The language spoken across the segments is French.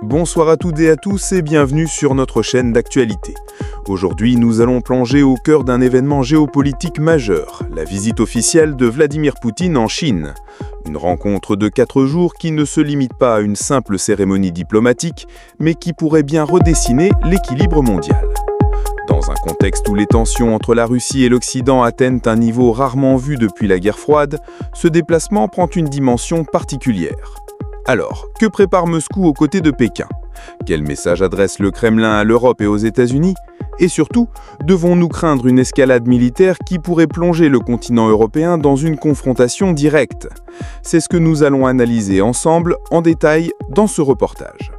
Bonsoir à toutes et à tous et bienvenue sur notre chaîne d'actualité. Aujourd'hui, nous allons plonger au cœur d'un événement géopolitique majeur, la visite officielle de Vladimir Poutine en Chine. Une rencontre de 4 jours qui ne se limite pas à une simple cérémonie diplomatique, mais qui pourrait bien redessiner l'équilibre mondial. Dans un contexte où les tensions entre la Russie et l'Occident atteignent un niveau rarement vu depuis la guerre froide, ce déplacement prend une dimension particulière. Alors, que prépare Moscou aux côtés de Pékin? Quel message adresse le Kremlin à l'Europe et aux États-Unis? Et surtout, devons-nous craindre une escalade militaire qui pourrait plonger le continent européen dans une confrontation directe? C'est ce que nous allons analyser ensemble en détail dans ce reportage.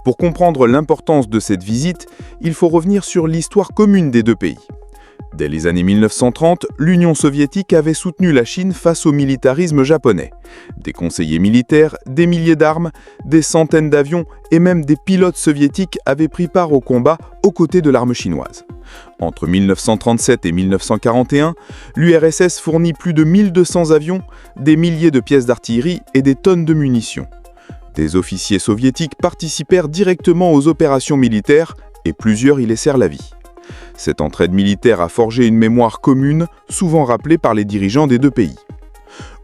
Pour comprendre l'importance de cette visite, il faut revenir sur l'histoire commune des deux pays. Dès les années 1930, l'Union soviétique avait soutenu la Chine face au militarisme japonais. Des conseillers militaires, des milliers d'armes, des centaines d'avions et même des pilotes soviétiques avaient pris part au combat aux côtés de l'arme chinoise. Entre 1937 et 1941, l'URSS fournit plus de 1200 avions, des milliers de pièces d'artillerie et des tonnes de munitions. Des officiers soviétiques participèrent directement aux opérations militaires et plusieurs y laissèrent la vie. Cette entraide militaire a forgé une mémoire commune, souvent rappelée par les dirigeants des deux pays.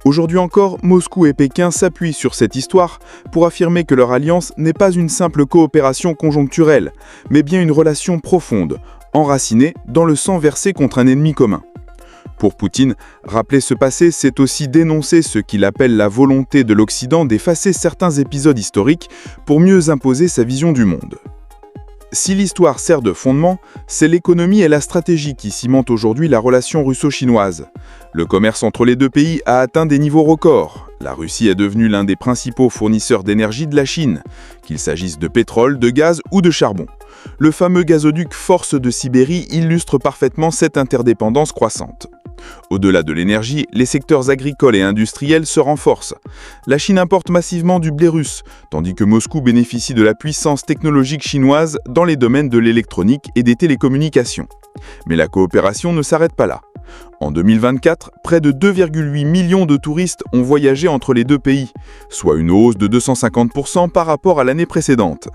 Aujourd'hui encore, Moscou et Pékin s'appuient sur cette histoire pour affirmer que leur alliance n'est pas une simple coopération conjoncturelle, mais bien une relation profonde, enracinée dans le sang versé contre un ennemi commun. Pour Poutine, rappeler ce passé, c'est aussi dénoncer ce qu'il appelle la volonté de l'Occident d'effacer certains épisodes historiques pour mieux imposer sa vision du monde. Si l'histoire sert de fondement, c'est l'économie et la stratégie qui cimentent aujourd'hui la relation russo-chinoise. Le commerce entre les deux pays a atteint des niveaux records. La Russie est devenue l'un des principaux fournisseurs d'énergie de la Chine, qu'il s'agisse de pétrole, de gaz ou de charbon. Le fameux gazoduc Force de Sibérie illustre parfaitement cette interdépendance croissante. Au-delà de l'énergie, les secteurs agricoles et industriels se renforcent. La Chine importe massivement du blé russe, tandis que Moscou bénéficie de la puissance technologique chinoise dans les domaines de l'électronique et des télécommunications. Mais la coopération ne s'arrête pas là. En 2024, près de 2,8 millions de touristes ont voyagé entre les deux pays, soit une hausse de 250% par rapport à l'année précédente.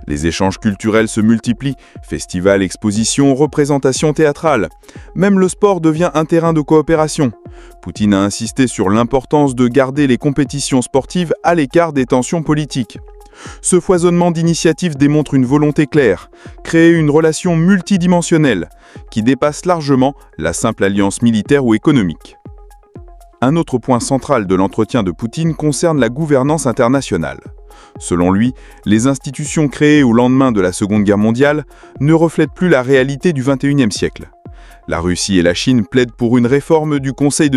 Les échanges culturels se multiplient, festivals, expositions, représentations théâtrales. Même le sport devient un terrain de coopération. Poutine a insisté sur l'importance de garder les compétitions sportives à l'écart des tensions politiques. Ce foisonnement d'initiatives démontre une volonté claire, créer une relation multidimensionnelle qui dépasse largement la simple alliance militaire ou économique. Un autre point central de l'entretien de Poutine concerne la gouvernance internationale. Selon lui, les institutions créées au lendemain de la Seconde Guerre mondiale ne reflètent plus la réalité du XXIe siècle. La Russie et la Chine plaident pour une réforme du Conseil de